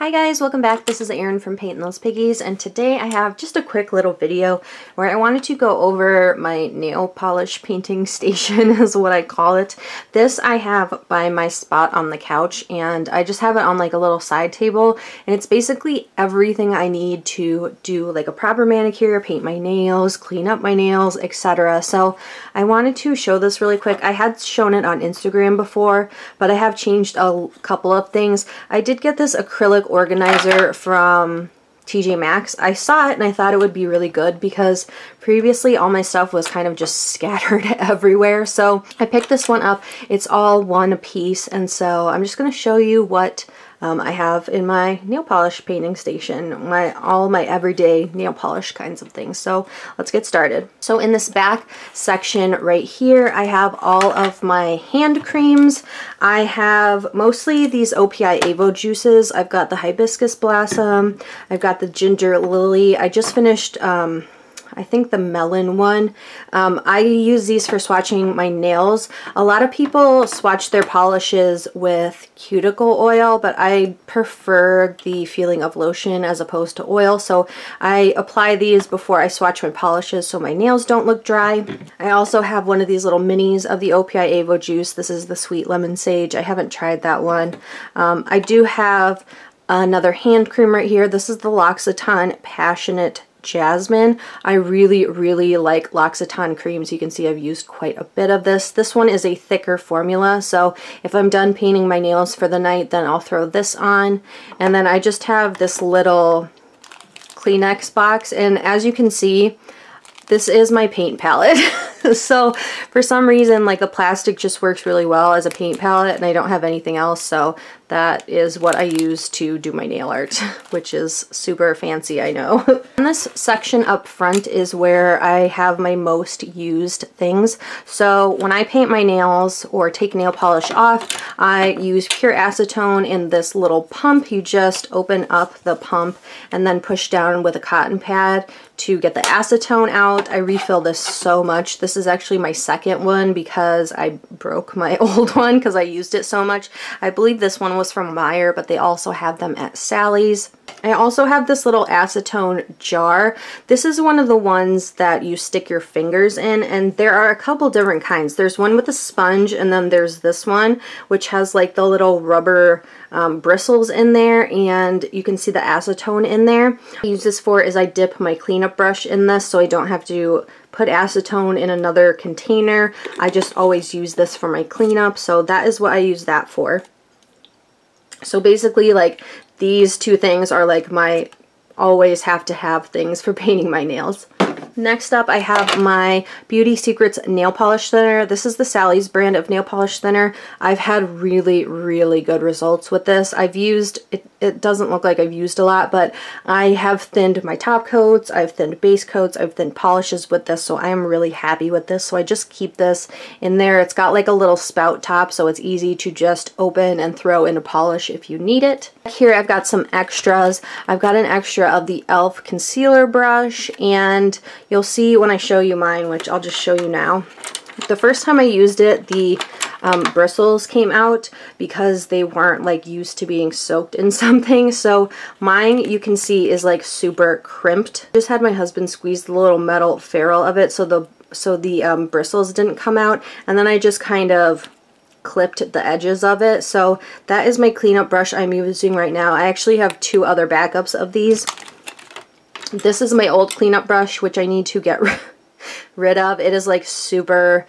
Hi guys, welcome back. This is Erin from Painting Those Piggies, and today I have just a quick little video where I wanted to go over my nail polish painting station is what I call it. This I have by my spot on the couch, and I just have it on like a little side table, and it's basically everything I need to do like a proper manicure, paint my nails, clean up my nails, etc. So I wanted to show this really quick. I had shown it on Instagram before, but I have changed a couple of things. I did get this acrylic organizer from TJ Maxx. I saw it and I thought it would be really good because previously all my stuff was kind of just scattered everywhere. So I picked this one up. It's all one piece, and so I'm just going to show you what I have in my nail polish painting station, all my everyday nail polish kinds of things. So let's get started. So in this back section right here, I have all of my hand creams. I have mostly these OPI Avo juices. I've got the hibiscus blossom. I've got the ginger lily. I just finished I think the melon one. I use these for swatching my nails. A lot of people swatch their polishes with cuticle oil, but I prefer the feeling of lotion as opposed to oil. So I apply these before I swatch my polishes so my nails don't look dry. I also have one of these little minis of the OPI Avo juice. This is the Sweet Lemon Sage. I haven't tried that one. I do have another hand cream right here. This is the L'Occitane Passionate Jasmine. I really like L'Occitane creams. You can see I've used quite a bit of this. This one is a thicker formula, so if I'm done painting my nails for the night, then I'll throw this on. And then I just have this little Kleenex box, and as you can see, this is my paint palette. So for some reason, like, the plastic just works really well as a paint palette, and I don't have anything else, so that is what I use to do my nail art, which is super fancy, I know. And this section up front is where I have my most used things. So when I paint my nails or take nail polish off, I use pure acetone in this little pump. You just open up the pump and then push down with a cotton pad to get the acetone out. I refill this so much. This is actually my second one because I broke my old one because I used it so much. I believe this one was from Meyer, but they also have them at Sally's. I also have this little acetone jar. This is one of the ones that you stick your fingers in, and there are a couple different kinds. There's one with a sponge, and then there's this one which has like the little rubber bristles in there, and you can see the acetone in there. What I use this for is I dip my cleanup brush in this so I don't have to put acetone in another container. I just always use this for my cleanup, so that is what I use that for. So basically, like, these two things are like my always have to have things for painting my nails. Next up, I have my Beauty Secrets nail polish thinner. This is the Sally's brand of nail polish thinner. I've had really good results with this. I've used, it doesn't look like I've used a lot, but I have thinned my top coats, I've thinned base coats, I've thinned polishes with this, so I am really happy with this. So I just keep this in there. It's got like a little spout top, so it's easy to just open and throw in a polish if you need it. Here I've got some extras. I've got an extra of the e.l.f. concealer brush, and you'll see when I show you mine, which I'll just show you now. The first time I used it, the bristles came out because they weren't like used to being soaked in something. So mine, you can see, is like super crimped. I just had my husband squeeze the little metal ferrule of it so the bristles didn't come out, and then I just kind of clipped the edges of it. So that is my cleanup brush I'm using right now. I actually have two other backups of these. This is my old cleanup brush, which I need to get rid of. It is like super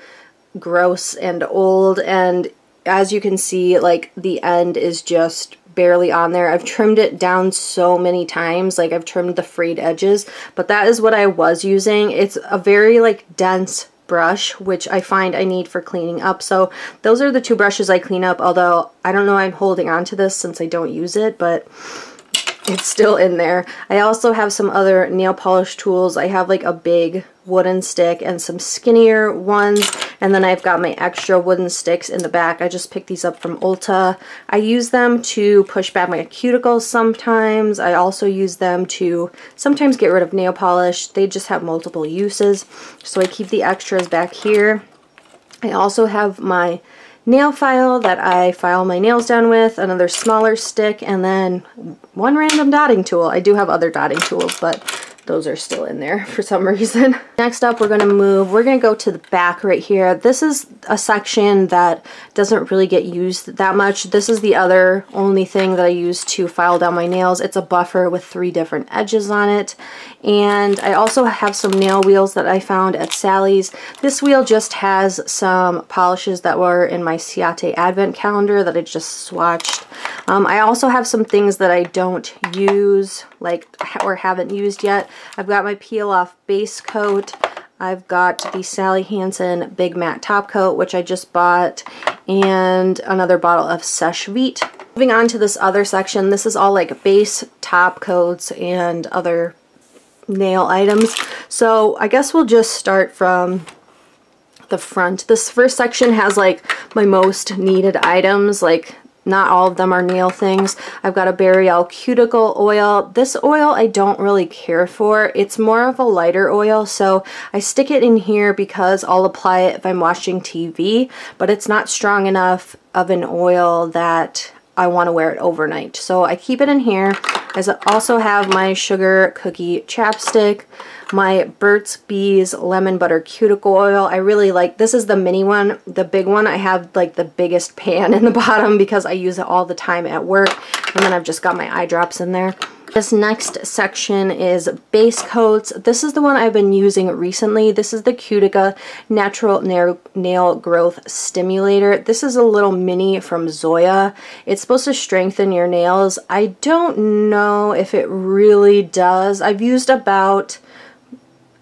gross and old, and as you can see, like, the end is just barely on there. I've trimmed it down so many times, like I've trimmed the frayed edges, but that is what I was using. It's a very like dense brush, which I find I need for cleaning up. So those are the two brushes I clean up, although I don't know, I'm holding on to this since I don't use it, but it's still in there. I also have some other nail polish tools. I have like a big wooden stick and some skinnier ones, and then I've got my extra wooden sticks in the back. I just picked these up from Ulta. I use them to push back my cuticles sometimes. I also use them to sometimes get rid of nail polish. They just have multiple uses, so I keep the extras back here. I also have my nail file that I file my nails down with, another smaller stick, and then one random dotting tool. I do have other dotting tools, but those are still in there for some reason. Next up, we're going to go to the back right here. This is a section that doesn't really get used that much. This is the other only thing that I use to file down my nails. It's a buffer with 3 different edges on it. And I also have some nail wheels that I found at Sally's. This wheel just has some polishes that were in my Ciate advent calendar that I just swatched. I also have some things that I don't use, like, or haven't used yet. I've got my peel off base coat. I've got the Sally Hansen Big Matte Top Coat, which I just bought, and another bottle of Seche Vite. Moving on to this other section, this is all like base top coats and other nail items. So I guess we'll just start from the front. This first section has like my most needed items, like not all of them are nail things. I've got a Burial cuticle oil. This oil I don't really care for. It's more of a lighter oil, so I stick it in here because I'll apply it if I'm watching TV, but it's not strong enough of an oil that I want to wear it overnight. So I keep it in here. I also have my Sugar Cookie chapstick, my Burt's Bees Lemon Butter Cuticle Oil. I really like, this is the mini one. The big one, I have like the biggest pan in the bottom because I use it all the time at work. And then I've just got my eye drops in there. This next section is Basecoats. This is the one I've been using recently. This is the Cutica Natural Nail Growth Stimulator. This is a little mini from Zoya. It's supposed to strengthen your nails. I don't know if it really does. I've used about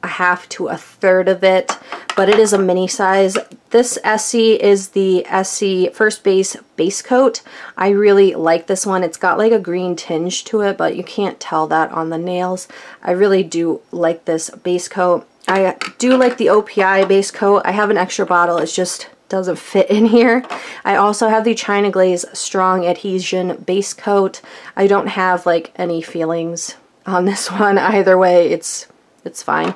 a half to a third of it, but it is a mini size. This Essie is the Essie First Base Base Coat. I really like this one. It's got like a green tinge to it, but you can't tell that on the nails. I really do like this base coat. I do like the OPI base coat. I have an extra bottle. It just doesn't fit in here. I also have the China Glaze Strong Adhesion Base Coat. I don't have like any feelings on this one either way. It's fine.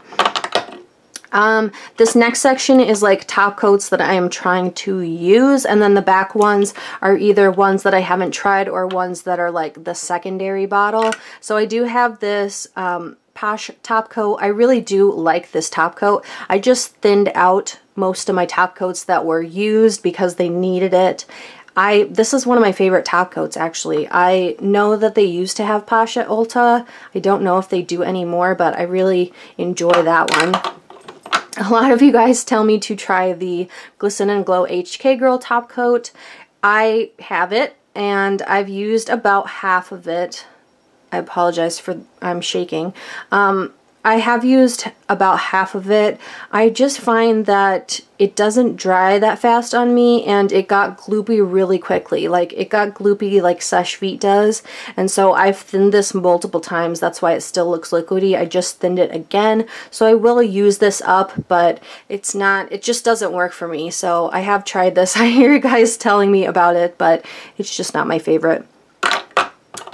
This next section is like top coats that I am trying to use, and then the back ones are either ones that I haven't tried or ones that are like the secondary bottle. So I do have this Posh top coat. I really do like this top coat. I just thinned out most of my top coats that were used because they needed it. This is one of my favorite top coats, actually. I know that they used to have Posh at Ulta. I don't know if they do anymore, but I really enjoy that one. A lot of you guys tell me to try the Glisten and Glow HK Girl top coat. I have it, and I've used about half of it. I apologize for, I'm shaking. I have used about half of it. I just find that it doesn't dry that fast on me, and it got gloopy really quickly. Like, it got gloopy like Seche Vite does, and so I've thinned this multiple times. That's why it still looks liquidy. I just thinned it again, so I will use this up, but it's not, it just doesn't work for me. So I have tried this. I hear you guys telling me about it, but it's just not my favorite.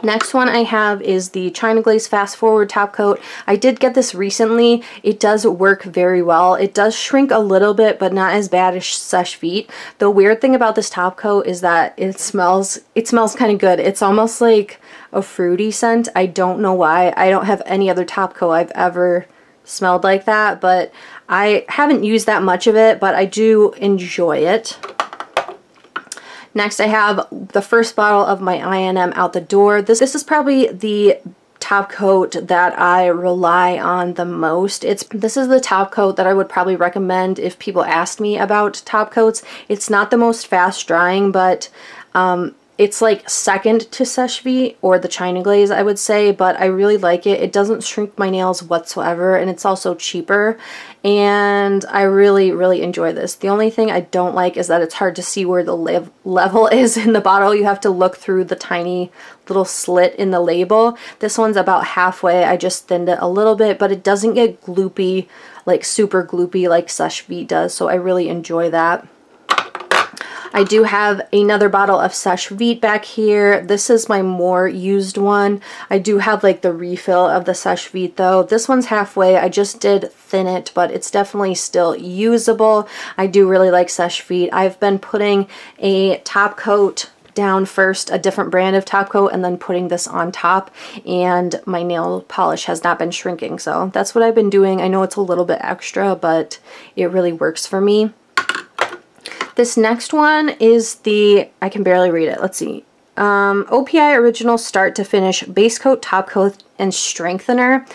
Next one I have is the China Glaze Fast Forward Top Coat. I did get this recently. It does work very well. It does shrink a little bit, but not as bad as Seche Vite. The weird thing about this top coat is that it smells kind of good. It's almost like a fruity scent. I don't know why. I don't have any other top coat I've ever smelled like that, but I haven't used that much of it, but I do enjoy it. Next, I have the first bottle of my I&M Out the Door. This is probably the top coat that I rely on the most. This is the top coat that I would probably recommend if people asked me about top coats. It's not the most fast drying, but it's like second to Seche Vite or the China Glaze, I would say, but I really like it. It doesn't shrink my nails whatsoever, and it's also cheaper, and I really, really enjoy this. The only thing I don't like is that it's hard to see where the level is in the bottle. You have to look through the tiny little slit in the label. This one's about halfway. I just thinned it a little bit, but it doesn't get gloopy, like super gloopy like Seche Vite does, so I really enjoy that. I do have another bottle of Seche Vite back here. This is my more used one. I do have like the refill of the Seche Vite though. This one's halfway. I just did thin it, but it's definitely still usable. I do really like Seche Vite. I've been putting a top coat down first, a different brand of top coat, and then putting this on top, and my nail polish has not been shrinking, so that's what I've been doing. I know it's a little bit extra, but it really works for me. This next one is the, I can barely read it, let's see, OPI Original Start to Finish Base Coat, Top Coat, and Strengthener.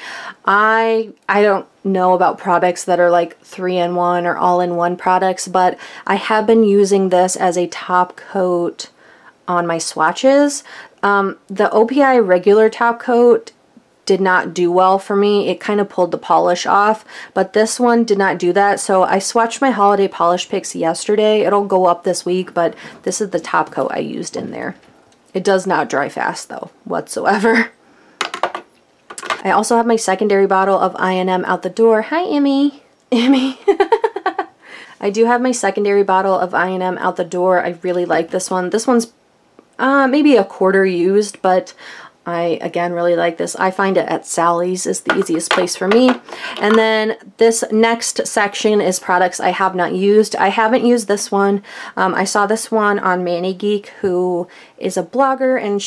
I don't know about products that are like 3-in-1 or all-in-one products, but I have been using this as a top coat on my swatches. The OPI regular top coat did not do well for me. It kind of pulled the polish off, but this one did not do that. So I swatched my holiday polish picks yesterday. It'll go up this week, but this is the top coat I used in there. It does not dry fast though, whatsoever. I also have my secondary bottle of I&M out the door. Hi, Emmy. Emmy. I do have my secondary bottle of I&M out the door. I really like this one. This one's maybe a quarter used, but I again really like this. I find it at Sally's is the easiest place for me. And then this next section is products I have not used. I haven't used this one. I saw this one on Manny Geek, who is a blogger, and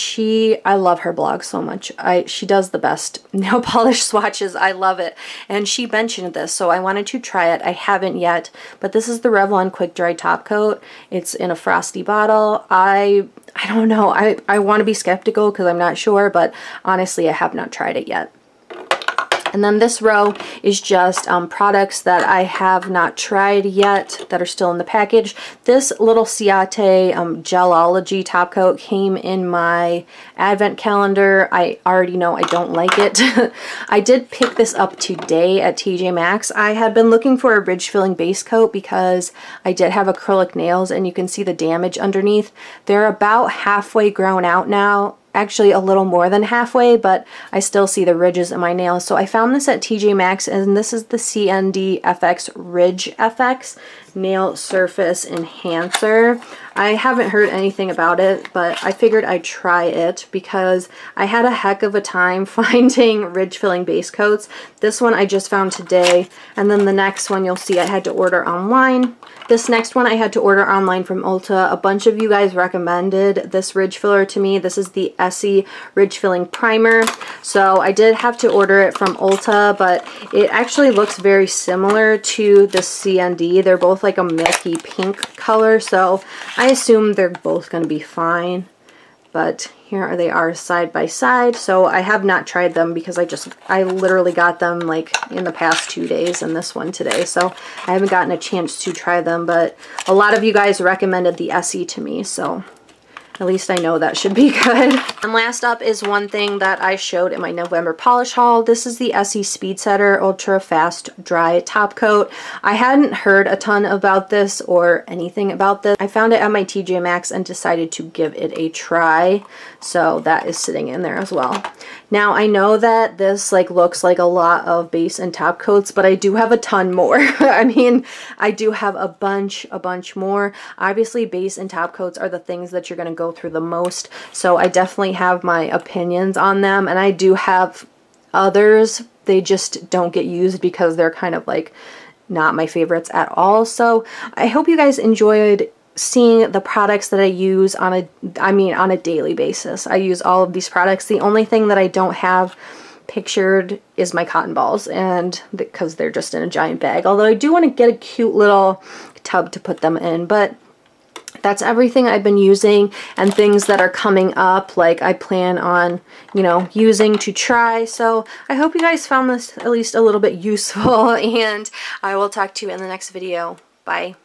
I love her blog so much. She does the best nail polish swatches. I love it. And she mentioned this, so I wanted to try it. I haven't yet, but this is the Revlon Quick Dry Top Coat. It's in a frosty bottle. I don't know. I want to be skeptical because I'm not sure, but honestly, I have not tried it yet. And then this row is just products that I have not tried yet that are still in the package. This little Ciate Gelology top coat came in my advent calendar. I already know I don't like it. I did pick this up today at TJ Maxx. I had been looking for a ridge filling base coat because I did have acrylic nails, and you can see the damage underneath. They're about halfway grown out now. Actually a little more than halfway, but I still see the ridges in my nails. So I found this at TJ Maxx, and this is the CND FX Ridge FX Nail Surface Enhancer. I haven't heard anything about it, but I figured I'd try it because I had a heck of a time finding ridge filling base coats. This one I just found today, and then the next one you'll see I had to order online. This next one I had to order online from Ulta. A bunch of you guys recommended this ridge filler to me. This is the Essie Ridge Filling Primer. So I did have to order it from Ulta, but it actually looks very similar to the CND. They're both like a milky pink color, so I assume they're both going to be fine. But here they are side by side. So I have not tried them because I literally got them like in the past 2 days, and this one today. So I haven't gotten a chance to try them, but a lot of you guys recommended the Essie to me, so at least I know that should be good. And last up is one thing that I showed in my November polish haul. This is the Essie Speed Setter Ultra Fast Dry Top Coat. I hadn't heard a ton about this or anything about this. I found it at my TJ Maxx and decided to give it a try. So that is sitting in there as well. Now I know that this looks like a lot of base and top coats, but I do have a ton more. I mean, I do have a bunch more. Obviously base and top coats are the things that you're going to go through the most, so I definitely have my opinions on them, and I do have others. They just don't get used because they're kind of like not my favorites at all. So I hope you guys enjoyed seeing the products that I use on a daily basis. I use all of these products. The only thing that I don't have pictured is my cotton balls, and because they're just in a giant bag, although I do want to get a cute little tub to put them in. But that's everything I've been using and things that are coming up, like I plan on, using to try. So I hope you guys found this at least a little bit useful, and I will talk to you in the next video. Bye.